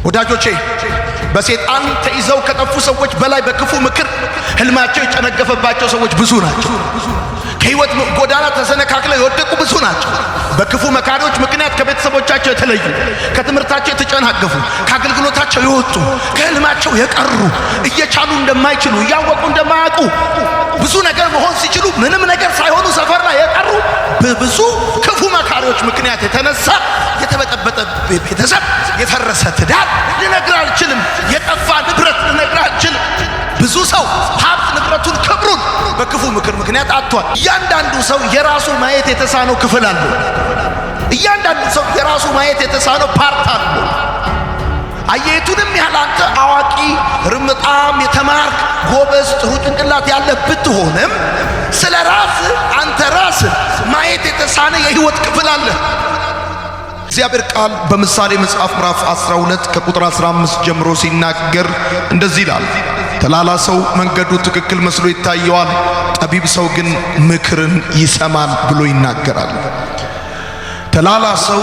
ወዳጆቼ በሰይጣን ተይዘው ከጠፉ ሰዎች በላይ በክፉ ምክር ህልማቸው የጨነገፈባቸው ሰዎች ብዙ ናቸው። ከህይወት ጎዳና ተሰነካክለው የወደቁ ብዙ ናቸው። በክፉ መካሪዎች ምክንያት ከቤተሰቦቻቸው የተለዩ፣ ከትምህርታቸው የተጨናገፉ፣ ከአገልግሎታቸው የወጡ፣ ከህልማቸው የቀሩ፣ እየቻሉ እንደማይችሉ እያወቁ እንደማያውቁ ብዙ ነገር መሆን ሲችሉ ምንም ነገር ሳይሆኑ ሰፈር ላይ የቀሩ በብዙ ክፉ መካሪዎች ምክንያት የተነሳ የተበጠበጠ ቤተሰብ፣ የፈረሰ ትዳር ልነግር አልችልም። የጠፋ ንብረት ልነግር አልችልም። ብዙ ሰው ሀብት ንብረቱን ክብሩን በክፉ ምክር ምክንያት አጥቷል። እያንዳንዱ ሰው የራሱ ማየት የተሳነው ክፍል አለ። እያንዳንዱ ሰው የራሱ ማየት የተሳነው ፓርት አለ። አየቱንም ያህል አንተ አዋቂ ርምጣም የተማርክ ጎበዝ ጥሩ ጭንቅላት ያለ ብትሆንም ስለ ራስህ አንተ ራስህ ማየት የተሳነ የህይወት ክፍል አለ። እግዚአብሔር ቃል በምሳሌ መጽሐፍ ምዕራፍ 12 ከቁጥር 15 ጀምሮ ሲናገር እንደዚህ ይላል። ተላላ ሰው መንገዱ ትክክል መስሎ ይታየዋል፣ ጠቢብ ሰው ግን ምክርን ይሰማል ብሎ ይናገራል። ተላላ ሰው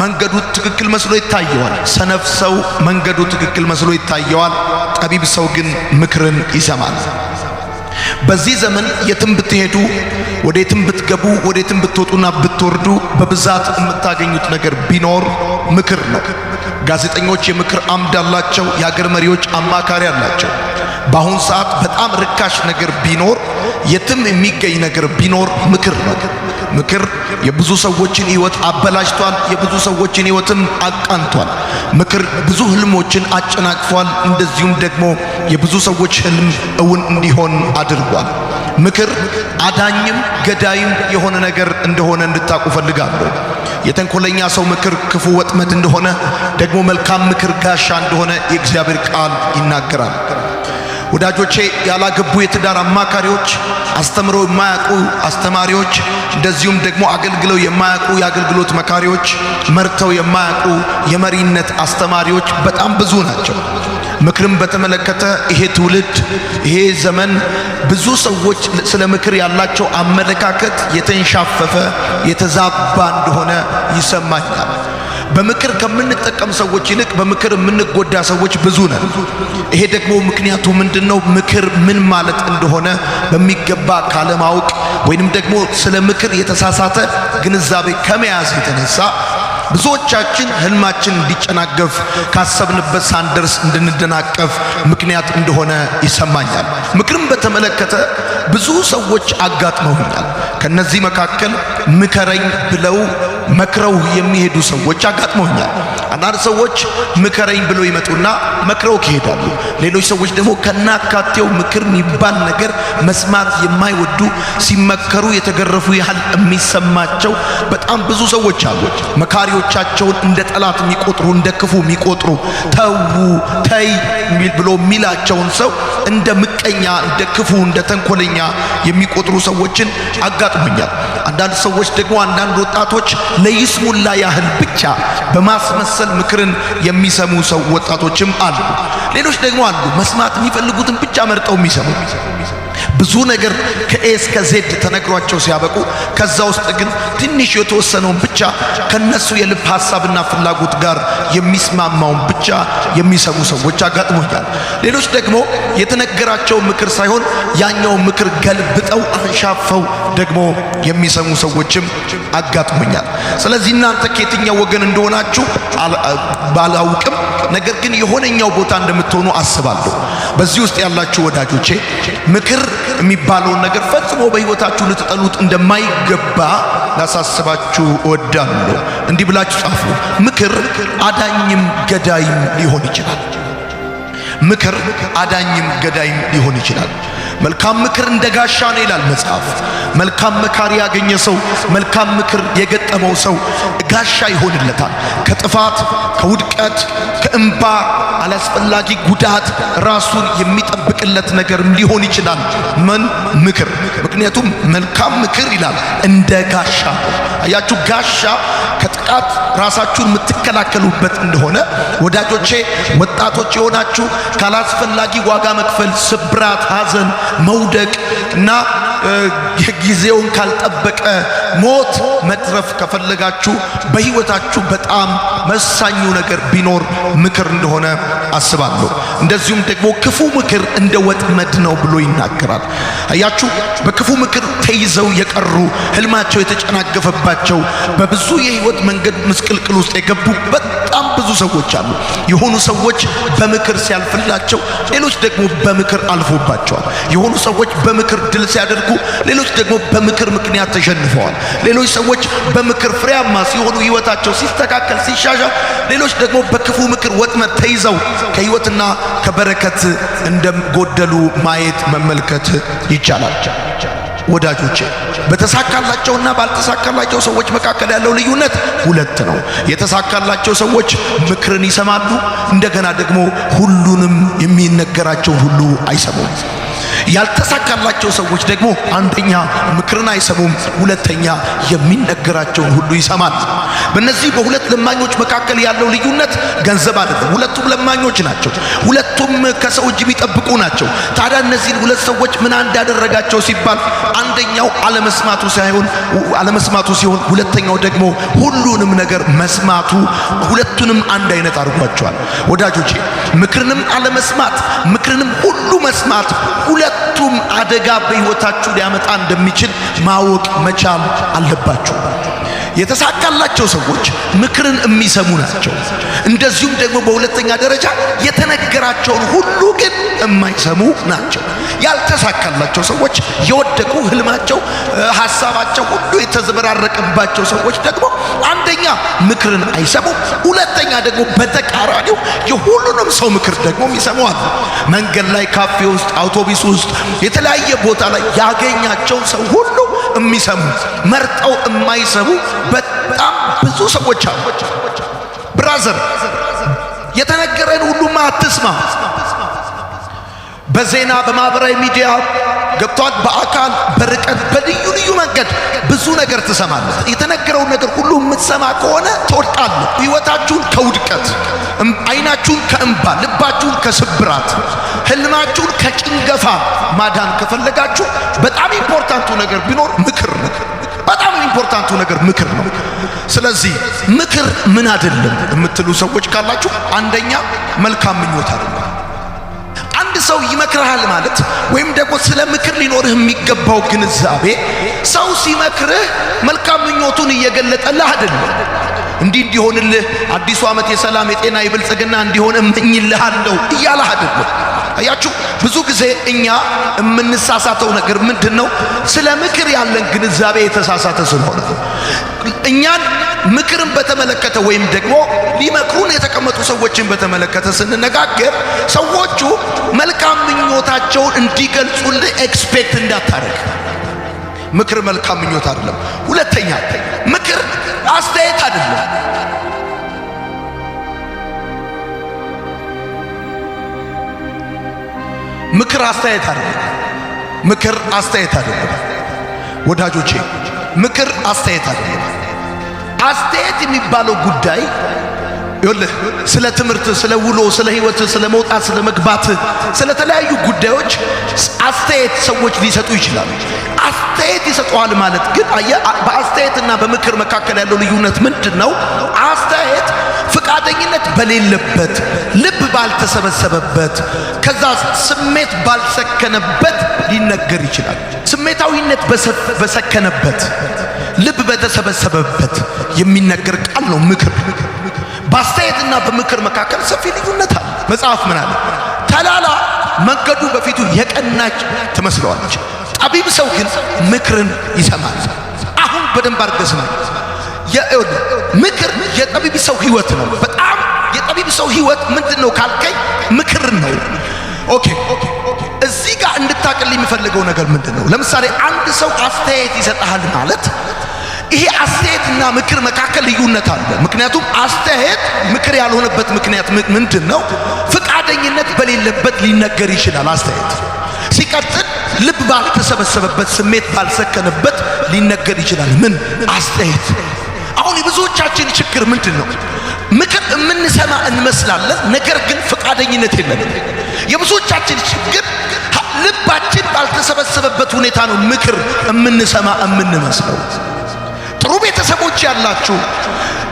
መንገዱ ትክክል መስሎ ይታየዋል፣ ሰነፍ ሰው መንገዱ ትክክል መስሎ ይታየዋል፣ ጠቢብ ሰው ግን ምክርን ይሰማል። በዚህ ዘመን የትም ብትሄዱ ወዴትም ብትገቡ ወዴትም ብትወጡና ብትወርዱ በብዛት የምታገኙት ነገር ቢኖር ምክር ነው። ጋዜጠኞች የምክር አምድ አላቸው። የሀገር መሪዎች አማካሪ አላቸው። በአሁን ሰዓት በጣም ርካሽ ነገር ቢኖር የትም የሚገኝ ነገር ቢኖር ምክር ነው። ምክር የብዙ ሰዎችን ህይወት አበላሽቷል። የብዙ ሰዎችን ህይወትም አቃንቷል። ምክር ብዙ ህልሞችን አጨናቅፏል። እንደዚሁም ደግሞ የብዙ ሰዎች ህልም እውን እንዲሆን አድርጓል። ምክር አዳኝም ገዳይም የሆነ ነገር እንደሆነ እንድታውቁ ፈልጋለሁ። የተንኮለኛ ሰው ምክር ክፉ ወጥመድ እንደሆነ፣ ደግሞ መልካም ምክር ጋሻ እንደሆነ የእግዚአብሔር ቃል ይናገራል። ወዳጆቼ ያላገቡ የትዳር አማካሪዎች፣ አስተምረው የማያውቁ አስተማሪዎች፣ እንደዚሁም ደግሞ አገልግለው የማያውቁ የአገልግሎት መካሪዎች፣ መርተው የማያውቁ የመሪነት አስተማሪዎች በጣም ብዙ ናቸው። ምክርን በተመለከተ ይሄ ትውልድ ይሄ ዘመን ብዙ ሰዎች ስለ ምክር ያላቸው አመለካከት የተንሻፈፈ የተዛባ እንደሆነ ይሰማኛል። በምክር ከምንጠቀም ሰዎች ይልቅ በምክር የምንጎዳ ሰዎች ብዙ ነን። ይሄ ደግሞ ምክንያቱ ምንድነው? ምክር ምን ማለት እንደሆነ በሚገባ ካለማወቅ ወይንም ደግሞ ስለ ምክር የተሳሳተ ግንዛቤ ከመያዝ የተነሳ ብዙዎቻችን ህልማችን እንዲጨናገፍ ካሰብንበት ሳንደርስ እንድንደናቀፍ ምክንያት እንደሆነ ይሰማኛል። ምክርን በተመለከተ ብዙ ሰዎች አጋጥመውኛል። ከነዚህ መካከል ምከረኝ ብለው መክረው የሚሄዱ ሰዎች አጋጥመውኛል። አንዳንድ ሰዎች ምከረኝ ብለው ይመጡና መክረው ይሄዳሉ። ሌሎች ሰዎች ደግሞ ከናካቴው ምክር የሚባል ነገር መስማት የማይወዱ ሲመከሩ የተገረፉ ያህል የሚሰማቸው በጣም ብዙ ሰዎች አሉ። መካሪዎቻቸውን እንደ ጠላት የሚቆጥሩ እንደ ክፉ የሚቆጥሩ ተው ተይ ብሎ የሚላቸውን ሰው እንደ ምቀኛ እንደ ክፉ እንደ ተንኮለኛ የሚቆጥሩ ሰዎችን አጋጥሞኛል። አንዳንድ ሰዎች ደግሞ አንዳንድ ወጣቶች ለይስሙላ ያህል ብቻ በማስመሰል ምክርን የሚሰሙ ሰው ወጣቶችም አሉ። ሌሎች ደግሞ አሉ መስማት የሚፈልጉትን ብቻ መርጠው የሚሰሙ ብዙ ነገር ከኤ እስከ ዜድ ተነግሯቸው ሲያበቁ ከዛ ውስጥ ግን ትንሽ የተወሰነውን ብቻ ከነሱ የልብ ሐሳብና ፍላጎት ጋር የሚስማማውን ብቻ የሚሰሙ ሰዎች አጋጥሞኛል። ሌሎች ደግሞ የተነገራቸው ምክር ሳይሆን ያኛው ምክር ገልብጠው አንሻፈው ደግሞ የሚሰሙ ሰዎችም አጋጥሞኛል። ስለዚህ እናንተ ከየትኛው ወገን እንደሆናችሁ ባላውቅም ነገር ግን የሆነኛው ቦታ እንደምትሆኑ አስባለሁ። በዚህ ውስጥ ያላችሁ ወዳጆቼ ምክር የሚባለውን ነገር ፈጽሞ በህይወታችሁ ልትጠሉት እንደማይገባ ላሳስባችሁ እወዳለሁ። እንዲህ ብላችሁ ጻፉ። ምክር አዳኝም ገዳይም ሊሆን ይችላል። ምክር አዳኝም ገዳይም ሊሆን ይችላል። መልካም ምክር እንደ ጋሻ ነው ይላል መጽሐፍ። መልካም መካሪ ያገኘ ሰው፣ መልካም ምክር የገጠመው ሰው ጋሻ ይሆንለታል። ከጥፋት፣ ከውድቀት፣ ከእንባ አላስፈላጊ ጉዳት ራሱን የሚጠብቅለት ነገር ሊሆን ይችላል። ምን ምክር? ምክንያቱም መልካም ምክር ይላል እንደ ጋሻ። አያችሁ ጋሻ ከጥቃት ራሳችሁን የምትከላከሉበት እንደሆነ ወዳጆቼ፣ ወጣቶች የሆናችሁ ካላስፈላጊ ዋጋ መክፈል፣ ስብራት፣ ሐዘን፣ መውደቅ እና ጊዜውን ካልጠበቀ ሞት መትረፍ ከፈለጋችሁ በህይወታችሁ በጣም መሳኙ ነገር ቢኖር ምክር እንደሆነ አስባለሁ። እንደዚሁም ደግሞ ክፉ ምክር እንደ ወጥመድ ነው ብሎ ይናገራል። አያችሁ፣ በክፉ ምክር ተይዘው የቀሩ ህልማቸው የተጨናገፈባቸው በብዙ የህይወት መንገድ ምስቅልቅል ውስጥ የገቡ በጣም ብዙ ሰዎች አሉ። የሆኑ ሰዎች በምክር ሲያልፍላቸው፣ ሌሎች ደግሞ በምክር አልፎባቸዋል። የሆኑ ሰዎች በምክር ድል ሲያደርጉ፣ ሌሎች ደግሞ በምክር ምክንያት ተሸንፈዋል። ሌሎች ሰዎች በምክር ፍሬያማ ሲሆኑ፣ ህይወታቸው ሲስተካከል ሲሻሻል፣ ሌሎች ደግሞ በክፉ ምክር ወጥመድ ተይዘው ከህይወትና ከበረከት እንደጎደሉ ማየት መመልከት ይቻላል። ወዳጆቼ፣ በተሳካላቸውና ባልተሳካላቸው ሰዎች መካከል ያለው ልዩነት ሁለት ነው። የተሳካላቸው ሰዎች ምክርን ይሰማሉ፣ እንደገና ደግሞ ሁሉንም የሚነገራቸውን ሁሉ አይሰሙም። ያልተሳካላቸው ሰዎች ደግሞ አንደኛ ምክርን አይሰሙም፣ ሁለተኛ የሚነገራቸውን ሁሉ ይሰማሉ። በእነዚህ በሁለት ለማኞች መካከል ያለው ልዩነት ገንዘብ አይደለም። ሁለቱም ለማኞች ናቸው። ሁለቱም ከሰው እጅ የሚጠብቁ ናቸው። ታዲያ እነዚህ ሁለት ሰዎች ምን እንዳደረጋቸው ሲባል አንደኛው አለመስማቱ ሲሆን ሁለተኛው ደግሞ ሁሉንም ነገር መስማቱ ሁለቱንም አንድ አይነት አድርጓቸዋል። ወዳጆቼ፣ ምክርንም አለመስማት ምክርንም ሁሉ መስማት ሁለቱም አደጋ በህይወታችሁ ሊያመጣ እንደሚችል ማወቅ መቻል አለባችሁ። የተሳካላቸው ሰዎች ምክርን የሚሰሙ ናቸው። እንደዚሁም ደግሞ በሁለተኛ ደረጃ የተነገራቸውን ሁሉ ግን የማይሰሙ ናቸው። ያልተሳካላቸው ሰዎች የወደቁ ህልማቸው፣ ሐሳባቸው ሁሉ የተዘበራረቀባቸው ሰዎች ደግሞ አንደኛ ምክርን አይሰሙም፣ ሁለተኛ ደግሞ በተቃራኒው የሁሉንም ሰው ምክር ደግሞ ይሰማዋል። መንገድ ላይ፣ ካፌ ውስጥ፣ አውቶቡስ ውስጥ፣ የተለያየ ቦታ ላይ ያገኛቸውን ሰው ሁሉ የሚሰሙ መርጠው የማይሰሙ በጣም ብዙ ሰዎች አሉ። ብራዘር፣ የተነገረን ሁሉማ አትስማ። በዜና በማህበራዊ ሚዲያ ገብቷል፣ በአካል በርቀት በልዩ ልዩ መንገድ ብዙ ነገር ትሰማለህ። የተነገረውን ነገር ሁሉ የምትሰማ ከሆነ ትወድቃለህ። ህይወታችሁን ከውድቀት፣ አይናችሁን ከእንባ፣ ልባችሁን ከስብራት፣ ህልማችሁን ከጭንገፋ ማዳን ከፈለጋችሁ በጣም ኢምፖርታንቱ ነገር ቢኖር ምክር ነው። በጣም ኢምፖርታንቱ ነገር ምክር ነው። ስለዚህ ምክር ምን አይደለም የምትሉ ሰዎች ካላችሁ አንደኛ መልካም ምኞት አይደለም። አንድ ሰው ይመክርሃል ማለት ወይም ደግሞ ስለ ምክር ሊኖርህ የሚገባው ግንዛቤ ሰው ሲመክርህ መልካም ምኞቱን እየገለጠልህ አይደለም። እንዲሆንልህ አዲሱ ዓመት የሰላም የጤና የብልጽግና እንዲሆን እመኝልሃለሁ እያለህ አይደለም። አያችሁ፣ ብዙ ጊዜ እኛ የምንሳሳተው ነገር ምንድነው? ስለ ምክር ያለን ግንዛቤ የተሳሳተ ስለሆነ እኛን ምክርን በተመለከተ ወይም ደግሞ ሊመክሩን የተቀመጡ ሰዎችን በተመለከተ ስንነጋገር ሰዎቹ መልካም ምኞታቸውን እንዲገልጹልህ ኤክስፔክት እንዳታረግ። ምክር መልካም ምኞት አይደለም። ሁለተኛ፣ ምክር አስተያየት አይደለም። ምክር አስተያየት አይደለም። ምክር አስተያየት አይደለም። ወዳጆቼ፣ ምክር አስተያየት አይደለም። አስተያየት የሚባለው ጉዳይ ይኸውልህ፣ ስለ ትምህርት፣ ስለ ውሎ፣ ስለ ህይወት፣ ስለ መውጣት፣ ስለ መግባት፣ ስለ ተለያዩ ጉዳዮች አስተያየት ሰዎች ሊሰጡ ይችላሉ። አስተያየት ይሰጠዋል ማለት ግን በአስተያየትና በምክር መካከል ያለው ልዩነት ምንድነው? አስተያየት ፍቃደኝነት በሌለበት፣ ልብ ባልተሰበሰበበት፣ ከዛ ስሜት ባልሰከነበት ሊነገር ይችላል። ስሜታዊነት በሰከነበት፣ ልብ በተሰበሰበበት የሚነገር ቃል ነው ምክር። በአስተያየትና በምክር መካከል ሰፊ ልዩነት አለ። መጽሐፍ ምን አለ? ተላላ መንገዱ በፊቱ የቀናች ትመስለዋለች፣ ጠቢብ ሰው ግን ምክርን ይሰማል። አሁን በደንብ አድርገህ ስማ። ምክር የጠቢብ ሰው ህይወት ነው። በጣም የጠቢብ ሰው ህይወት ምንድነው ካልከኝ ምክር ነው። ኦኬ፣ እዚህ ጋር እንድታቀል የሚፈልገው ነገር ምንድነው? ለምሳሌ አንድ ሰው አስተያየት ይሰጣል ማለት ይሄ አስተያየትና ምክር መካከል ልዩነት አለ። ምክንያቱም አስተያየት ምክር ያልሆነበት ምክንያት ምንድነው? ፍቃደኝነት በሌለበት ሊነገር ይችላል አስተያየት። ሲቀጥል ልብ ባልተሰበሰበበት፣ ስሜት ባልሰከነበት ሊነገር ይችላል ምን? አስተያየት። አሁን የብዙዎቻችን ችግር ምንድነው? ምክር የምንሰማ እንመስላለን፣ ነገር ግን ፍቃደኝነት የለንም። የብዙዎቻችን ችግር ልባችን ባልተሰበሰበበት ሁኔታ ነው ምክር እምንሰማ እምንመስለው። ጥሩ ቤተሰቦች ያላችሁ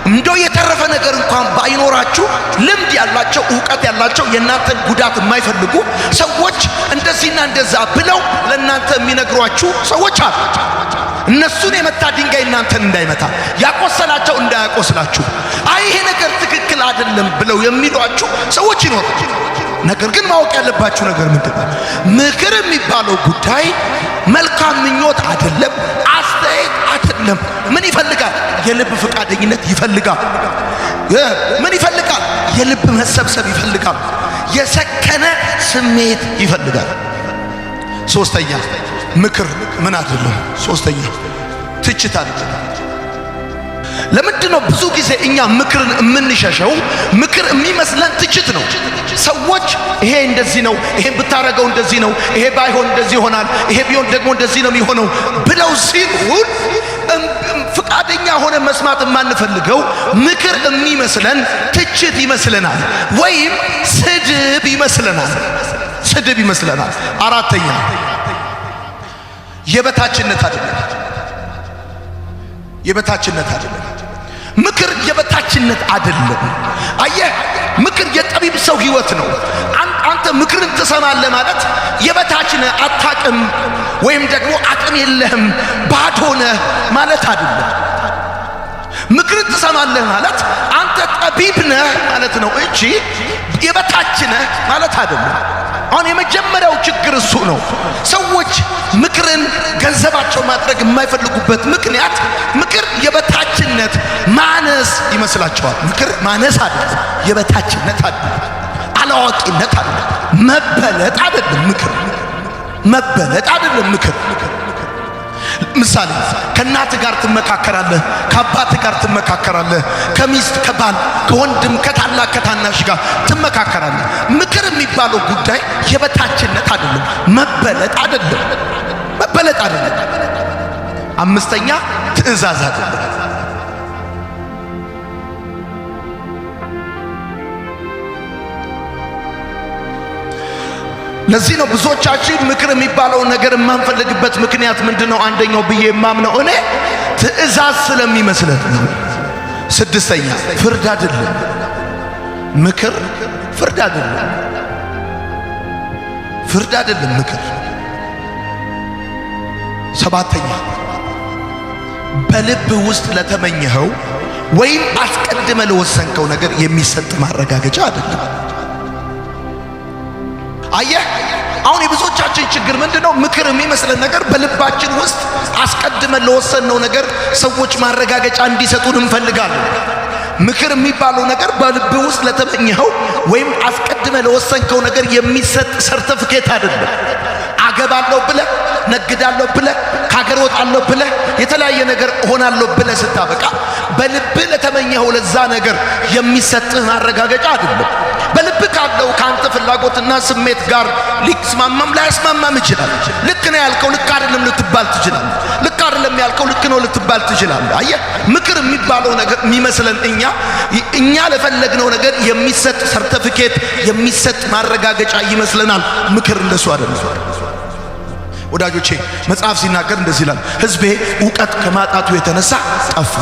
እንደው የተረፈ ነገር እንኳን ባይኖራችሁ ልምድ ያላቸው ዕውቀት ያላቸው የእናንተን ጉዳት የማይፈልጉ ሰዎች እንደዚህና እንደዛ ብለው ለእናንተ የሚነግሯችሁ ሰዎች አሉ። እነሱን የመታ ድንጋይ እናንተን እንዳይመታ፣ ያቆሰላቸው እንዳያቆስላችሁ፣ አይ ይሄ ነገር ትክክል አይደለም ብለው የሚሏችሁ ሰዎች ይኖራሉ። ነገር ግን ማወቅ ያለባችሁ ነገር ምንድነው? ምክር የሚባለው ጉዳይ መልካም ምኞት አይደለም፣ አስተያየት አይደለም። ምን ይፈልጋል? የልብ ፈቃደኝነት ይፈልጋል። ምን ይፈልጋል? የልብ መሰብሰብ ይፈልጋል። የሰከነ ስሜት ይፈልጋል። ሶስተኛ ምክር ምን አይደለም? ሶስተኛ ትችት አይደለም። ለምንድነው ብዙ ጊዜ እኛ ምክርን የምንሸሸው? ምክር የሚመስለን ትችት ነው። ሰዎች ይሄ እንደዚህ ነው፣ ይሄ ብታረገው እንደዚህ ነው፣ ይሄ ባይሆን እንደዚህ ይሆናል፣ ይሄ ቢሆን ደግሞ እንደዚህ ነው የሚሆነው ብለው ሲሉን ፍቃደኛ ሆነ መስማት የማንፈልገው ምክር የሚመስለን ትችት ይመስለናል፣ ወይም ስድብ ይመስለናል። ስድብ ይመስለናል። አራተኛ የበታችነት አይደለም። የበታችነት አይደለም። ምክር የበታችነት አይደለም። አየህ፣ ምክር የጠቢብ ሰው ህይወት ነው። አንተ ምክርን ትሰማለህ ማለት የበታች ነህ፣ አታቅም፣ ወይም ደግሞ አቅም የለህም፣ ባዶ ነህ ማለት አይደለም። ምክርን ትሰማለህ ማለት አንተ ጠቢብ ነህ ማለት ነው እንጂ የበታች ነህ ማለት አይደለም። አሁን የመጀመሪያው ችግር እሱ ነው። ሰዎች ምክርን ገንዘባቸው ማድረግ የማይፈልጉበት ምክንያት ምክር የበታችነት ማነስ ይመስላቸዋል። ምክር ማነስ አይደለም፣ የበታችነት አይደለም፣ አላዋቂነት አይደለም፣ መበለጥ አይደለም። ምክር መበለጥ አይደለም። ምክር ምሳሌ ከእናት ጋር ትመካከራለህ፣ ከአባት ጋር ትመካከራለህ፣ ከሚስት ከባል ከወንድም ከታላቅ ከታናሽ ጋር ትመካከራለህ። ምክር የሚባለው ጉዳይ የበታችነት አይደለም፣ መበለጥ አይደለም፣ መበለጥ አይደለም። አምስተኛ ትእዛዝ አይደለም። ለዚህ ነው ብዙዎቻችን ምክር የሚባለው ነገር የማንፈልግበት ምክንያት ምንድነው? አንደኛው ብዬ የማምነው እኔ ትእዛዝ ስለሚመስለን ነው። ስድስተኛ ፍርድ አይደለም። ምክር ፍርድ አይደለም። ፍርድ አይደለም ምክር። ሰባተኛ በልብ ውስጥ ለተመኘኸው ወይም አስቀድመ ለወሰንከው ነገር የሚሰጥ ማረጋገጫ አይደለም። አየህ፣ አሁን የብዙዎቻችን ችግር ምንድነው? ምክር የሚመስለን ነገር በልባችን ውስጥ አስቀድመን ለወሰንነው ነገር ሰዎች ማረጋገጫ እንዲሰጡን እንፈልጋለን። ምክር የሚባለው ነገር በልብ ውስጥ ለተመኘኸው ወይም አስቀድመ ለወሰንከው ነገር የሚሰጥ ሰርቲፊኬት አይደለም። አገባለሁ ብለህ፣ ነግዳለሁ ብለህ፣ ከሀገር ወጣለሁ ብለህ፣ የተለያየ ነገር እሆናለሁ ብለህ ስታበቃ በልብ ለተመኘኸው ለዛ ነገር የሚሰጥህ ማረጋገጫ አይደለም። በልብ ካለው ካንተ ፍላጎትና ስሜት ጋር ሊስማማም ላይስማማም ይችላል። ልክ ነው ያልከው ልክ አይደለም ልትባል ትችላለህ። ልክ አይደለም ያልከው ልክ ነው ልትባል ትችላለህ። አየህ፣ ምክር የሚባለው ነገር የሚመስለን እኛ ለፈለግነው ነገር የሚሰጥ ሰርቲፊኬት የሚሰጥ ማረጋገጫ ይመስለናል። ምክር እንደሱ አይደለም። ወዳጆቼ መጽሐፍ ሲናገር እንደዚህ ይላል፣ ሕዝቤ ዕውቀት ከማጣቱ የተነሳ ጠፋ።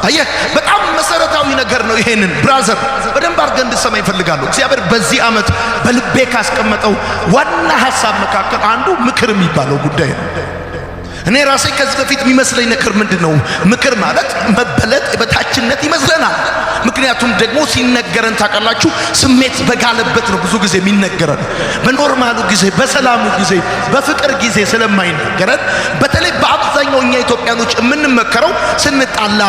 አየህ፣ በጣም መሰረታዊ ነገር ነው። ይሄንን ብራዘር በደንብ አድርገህ እንድትሰማ ይፈልጋለሁ። እግዚአብሔር በዚህ ዓመት በልቤ ካስቀመጠው ዋና ሐሳብ መካከል አንዱ ምክር የሚባለው ጉዳይ ነው። እኔ ራሴ ከዚህ በፊት የሚመስለኝ ነገር ምንድነው? ምክር ማለት መበለጥ የበታችነት ይመስለናል። ምክንያቱም ደግሞ ሲነገረን ታውቃላችሁ፣ ስሜት በጋለበት ነው ብዙ ጊዜ የሚነገረን። በኖርማሉ ጊዜ፣ በሰላሙ ጊዜ፣ በፍቅር ጊዜ ስለማይነገረን በተለይ በአብዛኛው እኛ ኢትዮጵያኖች የምንመከረው ስንጣላ፣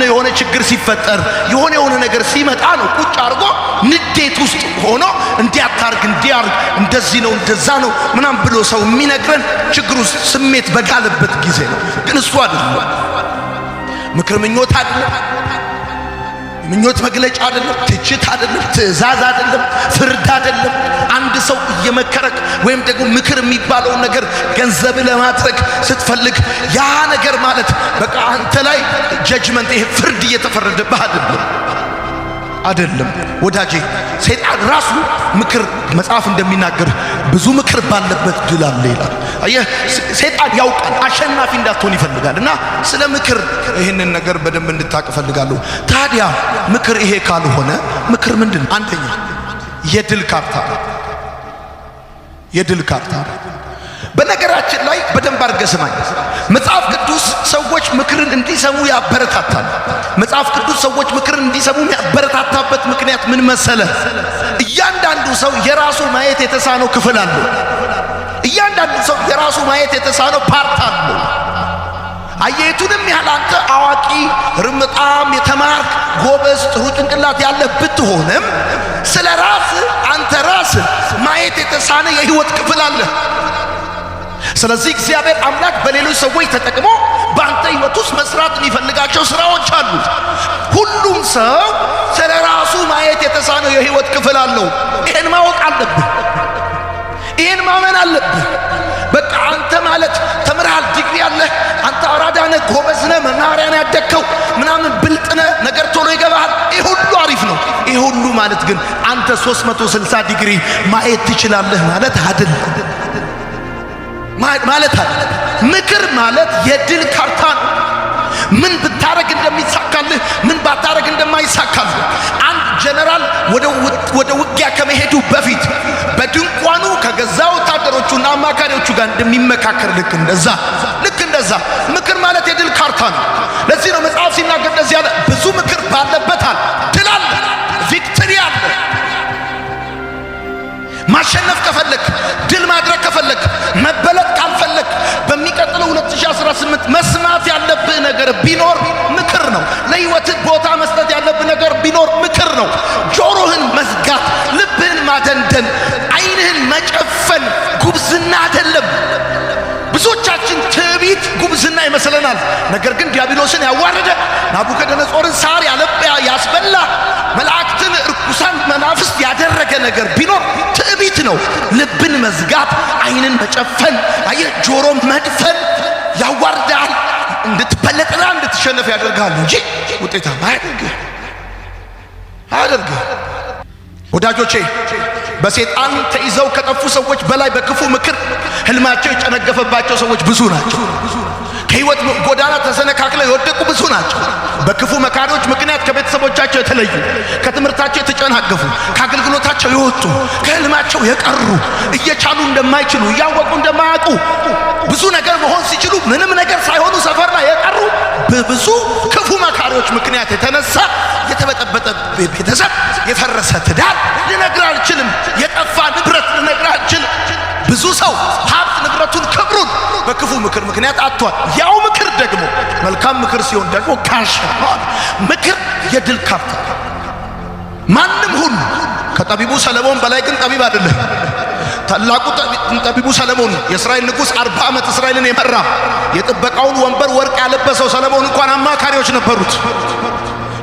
የሆነ ችግር ሲፈጠር፣ የሆነ ነገር ሲመጣ ነው። ቁጭ አድርጎ ንዴት ውስጥ ሆኖ እንዲያታርግ እንዲያርግ እንደዚህ ነው እንደዛ ነው ምናም ብሎ ሰው የሚነግረን ችግር ውስጥ ስሜት በጋለበት ጊዜ ነው። ግን እሱ አይደለም ምክር። ምኞት አይደለም፣ ምኞት መግለጫ አይደለም፣ ትችት አይደለም፣ ትእዛዝ አይደለም፣ ፍርድ አይደለም። አንድ ሰው እየመከረክ ወይም ደግሞ ምክር የሚባለው ነገር ገንዘብ ለማድረግ ስትፈልግ ያ ነገር ማለት በቃ አንተ ላይ ጀጅመንት፣ ይሄ ፍርድ እየተፈረደብህ አይደለም ወዳጄ። ሰይጣን ራሱ ምክር መጽሐፍ እንደሚናገር ብዙ ምክር ባለበት ድል አለ ይላል። አየህ ሰይጣን ያውቃል አሸናፊ እንዳትሆን ይፈልጋል። እና ስለ ምክር ይህንን ነገር በደንብ እንድታቅ እፈልጋለሁ። ታዲያ ምክር ይሄ ካልሆነ ምክር ምንድን? አንደኛ የድል ካርታ ነው። የድል ካርታ ነው። በነገራችን ላይ በደንብ አድርገህ ስማኝ። መጽሐፍ ቅዱስ ሰዎች ምክርን እንዲሰሙ ያበረታታል። መጽሐፍ ቅዱስ ሰዎች ምክርን እንዲሰሙ ያበረታታበት ምክንያት ምን መሰለ? እያንዳንዱ ሰው የራሱ ማየት የተሳነው ክፍል አለው። እያንዳንዱ ሰው የራሱ ማየት የተሳነው ፓርት አለው። አየቱንም ያህል አንተ አዋቂ ርምጣም የተማርክ ጎበዝ ጥሩ ጭንቅላት ያለ ብትሆንም ስለ ራስህ አንተ ራስህ ማየት የተሳነ የህይወት ክፍል አለ። ስለዚህ እግዚአብሔር አምላክ በሌሎች ሰዎች ተጠቅሞ በአንተ ህይወት ውስጥ መስራት የሚፈልጋቸው ስራዎች አሉ። ሁሉም ሰው ስለ ራሱ ማየት የተሳነው የህይወት ክፍል አለው። ይሄን ማወቅ አለብህ። ይሄን ማመን አለብህ። በቃ አንተ ማለት ተምረሃል፣ ዲግሪ አለህ፣ አንተ አራዳ ነህ፣ ጎበዝ ነህ፣ መናኸሪያ ነው ያደግከው ምናምን ብልጥ ነህ፣ ነገር ቶሎ ይገባሃል። ይሄ ሁሉ አሪፍ ነው። ይሄ ሁሉ ማለት ግን አንተ 360 ዲግሪ ማየት ትችላለህ ማለት አይደለም። ማለት አይደለም። ምክር ማለት የድል ካርታ ነው። ምን ብታረግ እንደሚሳካልህ፣ ምን ባታረግ እንደማይሳካልህ። አንድ ጀነራል ወደ ውጊያ ከመሄዱ በፊት በድንኳኑ ከገዛ ወታደሮቹና አማካሪዎቹ ጋር እንደሚመካከር ልክ እንደዛ ምክር ማለት የድል ካርታ ነው። ለዚህ ነው መጽሐፍ ሲናገር እንደዚህ ያለ ብዙ ምክር ባለበታል ድል አለ፣ ቪክቶሪ አለ። ማሸነፍ ከፈለክ፣ ድል ማድረግ ከፈለክ፣ መበለጥ ካልፈለክ በሚቀጥለው 2018 መስማት ያለብህ ነገር ቢኖር ምክር ነው። ለህይወትህ ቦታ መስጠት ያለብህ ነገር ቢኖር ምክር ነው። ጆሮህን መዝጋት፣ ልብህን ማደንደን፣ አይንህን መጨፈን ጉብዝና አይደለም። ብዙዎቻችን ትዕቢት ጉብዝና ይመስለናል። ነገር ግን ዲያብሎስን ያዋረደ ናቡከደነጾርን ሳር ያስበላ መላእክትን እርኩሳን መናፍስት ያደረገ ነገር ቢኖር ትዕቢት ነው። ልብን መዝጋት፣ አይንን መጨፈን፣ ጆሮ መድፈን ያዋርዳል። እንድትበለጥና እንድትሸነፍ ያደርጋል እንጂ ውጤታማ አያደርግህ። ወዳጆቼ በሰይጣን ተይዘው ከጠፉ ሰዎች በላይ በክፉ ምክር ህልማቸው የጨነገፈባቸው ሰዎች ብዙ ናቸው። ከህይወት ጎዳና ተሰነካክለው የወደቁ ብዙ ናቸው። በክፉ መካሪዎች ምክንያት ከቤተሰቦቻቸው የተለዩ፣ ከትምህርታቸው የተጨናገፉ፣ ከአገልግሎታቸው የወጡ፣ ከህልማቸው የቀሩ፣ እየቻሉ እንደማይችሉ እያወቁ እንደማያውቁ ብዙ ነገር መሆን ሲችሉ ምንም ነገር ሳይሆኑ ሰፈር ላይ የቀሩ በብዙ ክፉ መካሪዎች ምክንያት የተነሳ የተበጠበጠ ቤተሰብ፣ የፈረሰ ትዳር ልነግርህ አልችልም። የጠፋ ንብረት ልነግርህ አልችልም። ብዙ ሰው ሀብት ንብረቱን ክብሩን በክፉ ምክር ምክንያት አጥቷል። ያው ምክር ደግሞ መልካም ምክር ሲሆን ደግሞ ካሸነፈ ምክር የድል ካርታ። ማንም ሁሉ ከጠቢቡ ሰለሞን በላይ ግን ጠቢብ አይደለም። ታላቁ ጠቢቡ ሰለሞን የእስራኤል ንጉሥ 40 ዓመት እስራኤልን የመራ የጥበቃውን ወንበር ወርቅ ያለበሰው ሰለሞን እንኳን አማካሪዎች ነበሩት።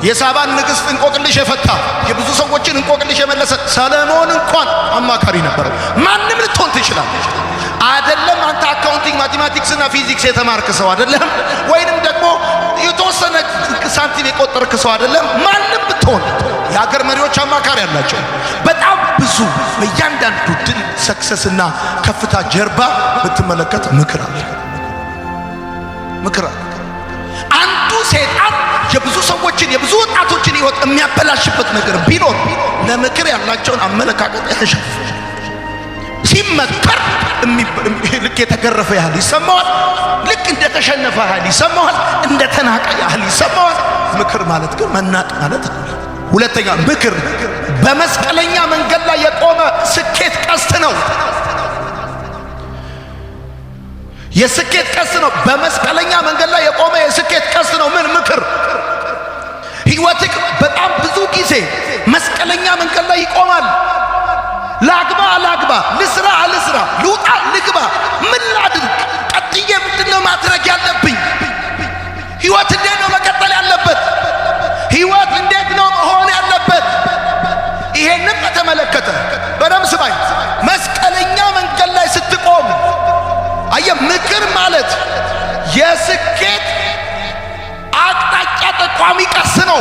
የሳባን ንግሥት እንቆቅልሽ የፈታ የብዙ ሰዎችን እንቆቅልሽ የመለሰ ሰለሞን እንኳን አማካሪ ነበረው። ማንም ልትሆን ትችላለህ። አይደለም አንተ አካውንቲንግ ማቴማቲክስ እና ፊዚክስ የተማርክ ሰው አይደለም፣ ወይንም ደግሞ የተወሰነ ሳንቲም የቆጠርክ ሰው አይደለም። ማንም ብትሆን የሀገር መሪዎች አማካሪ አላቸው። በጣም ብዙ በእያንዳንዱ ድል ሰክሰስና ከፍታ ጀርባ ብትመለከት ምክር አለ። አንዱ ሰይጣን የብዙ ሰዎችን የብዙ ወጣቶችን ህይወት የሚያበላሽበት ነገር ቢኖር ለምክር ያላቸውን አመለካከት ያሸፍናል። ሲመከር ልክ የተገረፈ ያህል ይሰማዋል። ልክ እንደተሸነፈ ያህል ይሰማዋል። እንደተናቀ ያህል ይሰማዋል። ምክር ማለት ግን መናቅ ማለት ነው። ሁለተኛ ምክር በመስቀለኛ መንገድ ላይ የቆመ ስኬት ቀስት ነው። የስኬት ቀስት ነው። በመስቀለኛ መንገድ ላይ የቆመ የስኬት ቀስት ነው። ምን ምክር? ህይወትህ በጣም ብዙ ጊዜ መስቀለኛ መንገድ ላይ ይቆማል። ላግባ አላግባ፣ ልስራ አልስራ፣ ልውጣ ልግባ፣ ምን ላድርግ፣ ቀጥዬ ምንድነው ማድረግ ያለብኝ? ህይወት እንዴት ነው መቀጠል ያለበት? ህይወት እንዴት ነው መሆን ያለበት? ይሄንን በተመለከተ በደም ስማኝ። መስቀለኛ መንገድ ላይ ስትቆም ምክር ማለት የስኬት አቅጣጫ ጠቋሚ ቀስት ነው።